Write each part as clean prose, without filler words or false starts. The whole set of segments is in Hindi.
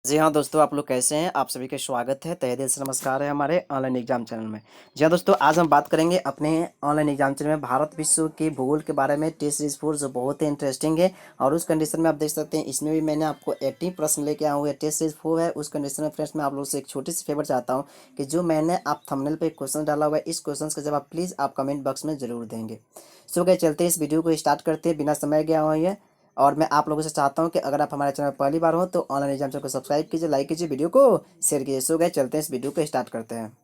जी हाँ दोस्तों, आप लोग कैसे हैं? आप सभी का स्वागत है, तहे दिल से नमस्कार है हमारे ऑनलाइन एग्जाम चैनल में। जी हाँ दोस्तों, आज हम बात करेंगे अपने ऑनलाइन एग्जाम चैनल में भारत विश्व के भूगोल के बारे में टेस्ट सीरीज 4 जो बहुत ही इंटरेस्टिंग है। और उस कंडीशन में आप देख सकते हैं, इसमें भी मैंने आपको 80 प्रश्न लेके आया हूँ। टेस्ट सीरीज 4 है। उस कंडीशन में फ्रेंड्स मैं आप लोगों से एक छोटी सी फेवर चाहता हूँ कि जो मैंने आप थंबनेल पे क्वेश्चन डाला हुआ है, इस क्वेश्चन का जवाब प्लीज़ आप कमेंट बॉक्स में जरूर देंगे। सो गए चलते इस वीडियो को स्टार्ट करते हैं बिना समय गया हुआ है। और मैं आप लोगों से चाहता हूं कि अगर आप हमारे चैनल पर पहली बार हो तो ऑनलाइन एग्जाम चैनल को सब्सक्राइब कीजिए, लाइक कीजिए, वीडियो को शेयर कीजिए। सो गए चलते हैं इस वीडियो को स्टार्ट करते हैं।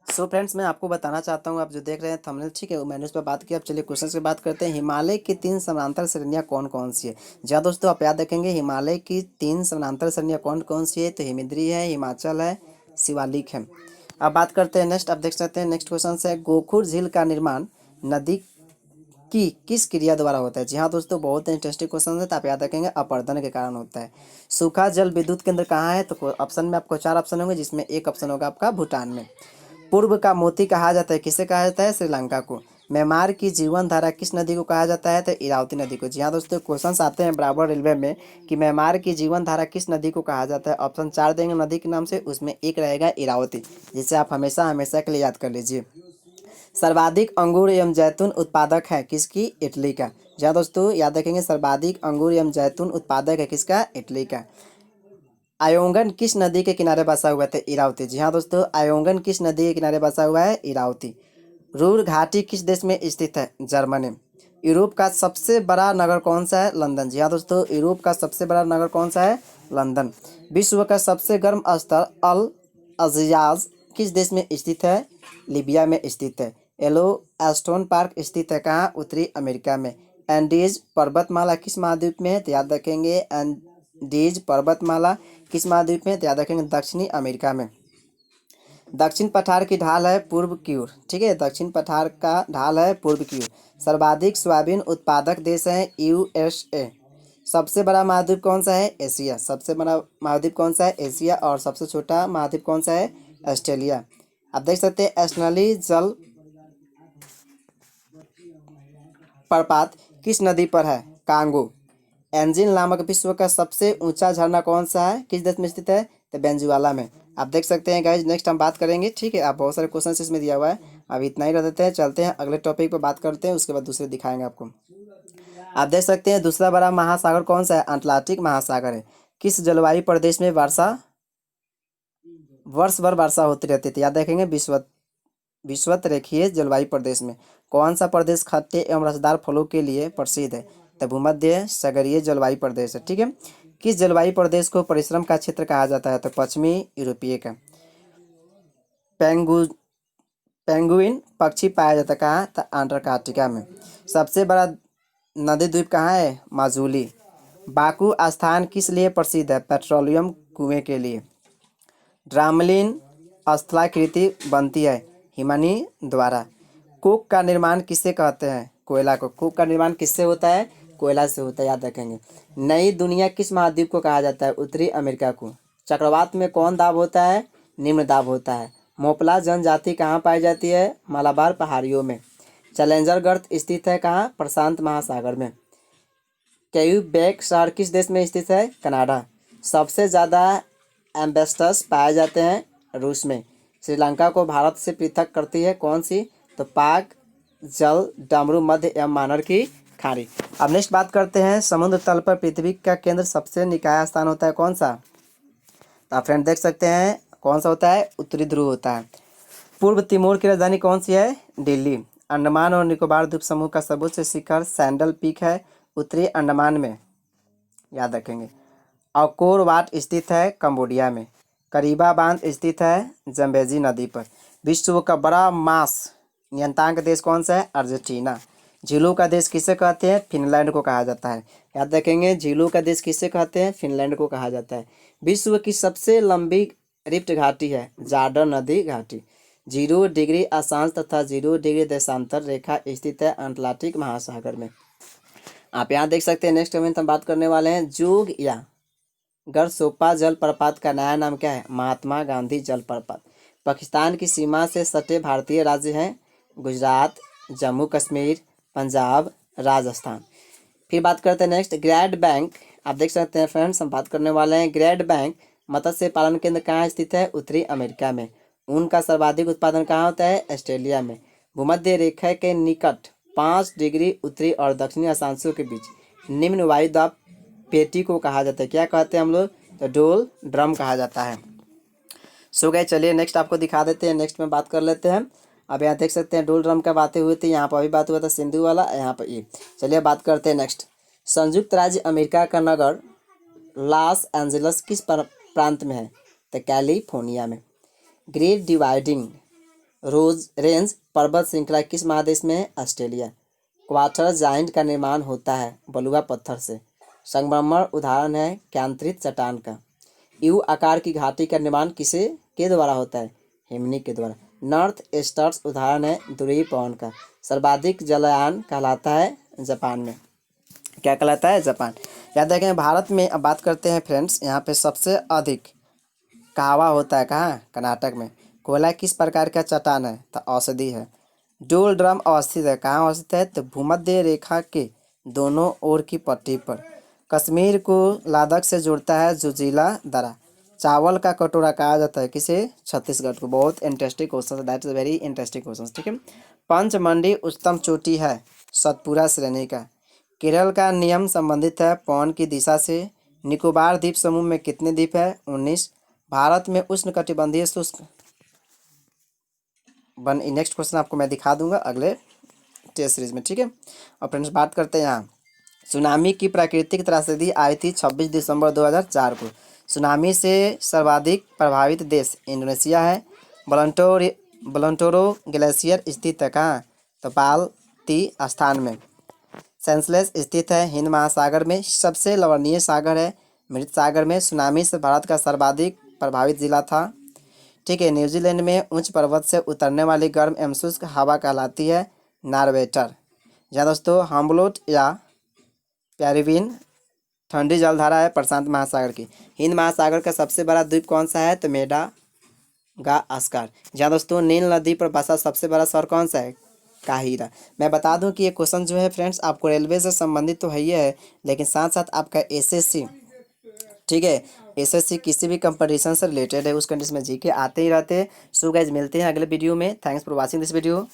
सो फ्रेंड्स मैं आपको बताना चाहता हूँ, आप जो देख रहे हैं थंबनेल, ठीक है, मैंने उस पर बात की। अब चलिए क्वेश्चन की बात करते हैं। हिमालय की 3 समानांतर श्रेणियाँ कौन कौन सी है? जी हाँ दोस्तों, आप याद रखेंगे हिमालय की 3 समानांतर श्रेणियाँ कौन कौन सी है? तो हिमद्री है, हिमाचल है, शिवालिक है। अब बात करते हैं नेक्स्ट। आप देख सकते हैं नेक्स्ट क्वेश्चन है, गोखुर झील का निर्माण नदी की किस क्रिया द्वारा होता है? जी हाँ दोस्तों, बहुत इंटरेस्टिंग क्वेश्चन है। तो आप याद रखेंगे अपर्दन के कारण होता है। सूखा जल विद्युत केंद्र कहाँ है? तो ऑप्शन में आपको 4 ऑप्शन होंगे, जिसमें एक ऑप्शन होगा आपका भूटान में। पूर्व का मोती कहा जाता है, किसे कहा जाता है? श्रीलंका को। म्यांमार की जीवन धारा किस नदी को कहा जाता है? तो इरावती नदी को। जी हाँ दोस्तों, क्वेश्चंस आते हैं बराबर रेलवे में कि म्यांमार की जीवन धारा किस नदी को कहा जाता है। ऑप्शन 4 देंगे नदी के नाम से, उसमें एक रहेगा इरावती, जिसे आप हमेशा हमेशा के लिए याद कर लीजिए। सर्वाधिक अंगूर एवं जैतून उत्पादक है किसकी? इटली का। जी हाँ दोस्तों, याद रखेंगे सर्वाधिक अंगूर एवं जैतून उत्पादक है किसका? इटली का। आयोंगन किस नदी के किनारे बसा हुआ है? इरावती। जी हाँ दोस्तों, आयोंगन किस नदी के किनारे बसा हुआ है? इरावती। रूर घाटी किस देश में स्थित है? जर्मनी। यूरोप का सबसे बड़ा नगर कौन सा है? लंदन। जी हाँ दोस्तों, यूरोप का सबसे बड़ा नगर कौन सा है? लंदन। विश्व का सबसे गर्म स्थल अल अजियाज किस देश में स्थित है? लीबिया में स्थित है। येलो एस्टोन पार्क स्थित है कहाँ? उत्तरी अमेरिका में। एंडीज पर्वतमाला किस महाद्वीप में है? तो याद रखेंगे एंडीज पर्वतमाला किस महाद्वीप में है? तो याद रखेंगे दक्षिणी अमेरिका में। दक्षिण पठार की ढाल है पूर्व की ओर, ठीक है, दक्षिण पठार का ढाल है पूर्व की ओर। सर्वाधिक सोयाबीन उत्पादक देश है यूएसए। सबसे बड़ा महाद्वीप कौन सा है? एशिया। सबसे बड़ा महाद्वीप कौन सा है? एशिया। और सबसे छोटा महाद्वीप कौन सा है? ऑस्ट्रेलिया। आप देख सकते हैं एस्टनली जल प्रपात किस नदी पर है? कांगो। एंजिल नामक विश्व का सबसे ऊंचा झरना कौन सा है? किस देश में स्थित है? तो वेनेजुएला में। आप देख सकते हैं गाइज, नेक्स्ट हम बात करेंगे, ठीक है। आप बहुत सारे क्वेश्चन इसमें दिया हुआ है। अभी इतना ही रह देते हैं, चलते हैं अगले टॉपिक पर बात करते हैं, उसके बाद दूसरे दिखाएंगे आपको। आप देख सकते हैं दूसरा बड़ा महासागर कौन सा है? अटलांटिक महासागर है। किस जलवायु प्रदेश में वर्ष भर वर्षा होती रहती थी? याद रखेंगे विश्वत रेखीय जलवायु प्रदेश में। कौन सा प्रदेश खट्टे एवं रसदार फलों के लिए प्रसिद्ध है? तो भूमध्य सागरीय जलवायु प्रदेश है, ठीक है। किस जलवायु प्रदेश को परिश्रम का क्षेत्र कहा जाता है? तो पश्चिमी यूरोपीय का। पेंगु पेंगुइन पक्षी पाया जाता है कहाँ? तो अंटार्कटिका में। सबसे बड़ा नदी द्वीप कहाँ है? माजुली। बाकू स्थान किस लिए प्रसिद्ध है? पेट्रोलियम कुएं के लिए। ड्रामलिन स्थलाकृति बनती है हिमनी द्वारा। कुक का निर्माण किससे कहते हैं? कोयला को। कुक का निर्माण किससे होता है? कोयला से होता है, याद रखेंगे। नई दुनिया किस महाद्वीप को कहा जाता है? उत्तरी अमेरिका को। चक्रवात में कौन दाब होता है? निम्न दाब होता है। मोपला जनजाति कहाँ पाई जाती है? मालाबार पहाड़ियों में। चैलेंजर गर्त स्थित है कहाँ? प्रशांत महासागर में। क्यूबेक शहर किस देश में स्थित है? कनाडा। सबसे ज़्यादा एम्बेसडर्स पाए जाते हैं रूस में। श्रीलंका को भारत से पृथक करती है कौन सी? तो पाक जल डमरू मध्य एवं मानर की खाड़ी। अब नेक्स्ट बात करते हैं, समुद्र तल पर पृथ्वी का केंद्र सबसे निकाय स्थान होता है कौन सा? तो आप फ्रेंड देख सकते हैं कौन सा होता है? उत्तरी ध्रुव होता है। पूर्व तिमोर की राजधानी कौन सी है? दिल्ली। अंडमान और निकोबार द्वीप समूह का सर्वोच्च शिखर सैंडल पीक है उत्तरी अंडमान में, याद रखेंगे। अकोर वाट स्थित है कंबोडिया में। करीबा बांध स्थित है जम्बेजी नदी पर। विश्व का बड़ा मांस नियंत्रक देश कौन सा है? अर्जेंटीना। झीलों का देश किसे कहते हैं? फिनलैंड को कहा जाता है, याद रखेंगे। झीलों का देश किसे कहते हैं? फिनलैंड को कहा जाता है। विश्व की सबसे लंबी रिफ्ट घाटी है जॉर्डन नदी घाटी। 0 डिग्री अक्षांश तथा 0 डिग्री देशांतर रेखा स्थित है अटलांटिक महासागर में। आप यहाँ देख सकते हैं नेक्स्ट कमेंट हम बात करने वाले हैं, जोग या गरसोपा जलप्रपात का नया नाम क्या है? महात्मा गांधी जलप्रपात। पाकिस्तान की सीमा से सटे भारतीय राज्य हैं गुजरात, जम्मू कश्मीर, पंजाब, राजस्थान। फिर बात करते हैं नेक्स्ट, ग्रेट बैंक। आप देख सकते हैं फ्रेंड्स, हम बात करने वाले हैं ग्रेट बैंक मत्स्य पालन केंद्र कहाँ स्थित है? उत्तरी अमेरिका में। ऊन का सर्वाधिक उत्पादन कहाँ होता है? ऑस्ट्रेलिया में। भूमध्य रेखा के निकट 5 डिग्री उत्तरी और दक्षिणी अक्षांशों के बीच निम्न वायु दाब पेटी को कहा जाता है। क्या कहते हैं हम लोग? तो डोल ड्रम कहा जाता है। सो गए, चलिए नेक्स्ट आपको दिखा देते हैं। नेक्स्ट में बात कर लेते हैं। अब यहाँ देख सकते हैं डोल ड्रम का बातें हुई थी, यहाँ पर अभी बात हुआ था सिंधु वाला, यहाँ पर ये। चलिए बात करते हैं नेक्स्ट। संयुक्त राज्य अमेरिका का नगर लॉस एंजल्स किस प्रांत में है? तो कैलिफोर्निया में। ग्रेट डिवाइडिंग रोज रेंज पर्वत श्रृंखला किस महादेश में है? ऑस्ट्रेलिया। क्वार्टर जाइंट का निर्माण होता है बलुआ पत्थर से। संगमरमर उदाहरण है कैंत्रित चट्टान का। यू आकार की घाटी का निर्माण किसे के द्वारा होता है? हिमनी के द्वारा। नॉर्थ ईस्टर्स उदाहरण है ध्रुवीय पवन का। सर्वाधिक जलयान कहलाता है जापान में। क्या कहलाता है? जापान। याद रखें भारत में। अब बात करते हैं फ्रेंड्स, यहाँ पे सबसे अधिक कहवा होता है कहाँ? कर्नाटक में। कोयला किस प्रकार का चट्टान है? तो औषधि है। डोल ड्रम अवस्थित है कहाँ अवस्थित है? तो भूमध्य रेखा के दोनों ओर की पट्टी पर। कश्मीर को लद्दाख से जोड़ता है जोजिला दर्रा। चावल का कटोरा कहा जाता है किसे? छत्तीसगढ़ को। बहुत इंटरेस्टिंग क्वेश्चन है, that is very interesting question. ठीक है। पंचमंडी उच्चतम चोटी है सतपुरा श्रेणी का। केरल का नियम संबंधित है पवन की दिशा से। निकोबार द्वीप समूह में कितने द्वीप है? 19। भारत में उष्णकटिबंधीय शुष्क नेक्स्ट क्वेश्चन आपको मैं दिखा दूंगा अगले टेस्ट सीरीज में। ठीक है। और फ्रेंड्स बात करते हैं यहाँ सुनामी की प्राकृतिक त्रासदी आई थी 26 दिसंबर 2004 को। सुनामी से सर्वाधिक प्रभावित देश इंडोनेशिया है। बलंटोरो ग्लेशियर स्थित है कहाँ? तो बाल्टिस्तान में। सेंसलेस स्थित है हिंद महासागर में। सबसे लवणीय सागर है मृत सागर में। सुनामी से भारत का सर्वाधिक प्रभावित जिला था। ठीक है। न्यूजीलैंड में उच्च पर्वत से उतरने वाली गर्म एवं शुष्क हवा कहलाती है नार्वेटर। जहाँ दोस्तों हम्बोल्ट या प्यारिविन ठंडी जलधारा है प्रशांत महासागर की। हिंद महासागर का सबसे बड़ा द्वीप कौन सा है? तो मेडागास्कर। जहाँ दोस्तों नील नदी पर बसा सबसे बड़ा शहर कौन सा है? काहिरा। मैं बता दूं कि ये क्वेश्चन जो है फ्रेंड्स आपको रेलवे से संबंधित तो है ही है, लेकिन साथ साथ आपका एसएससी, ठीक है, एसएससी किसी भी कंपटीशन से रिलेटेड है, उस कंडीशन में जीके आते ही रहते हैं। सो गाइस मिलते हैं अगले वीडियो में। Thanks for watching this video.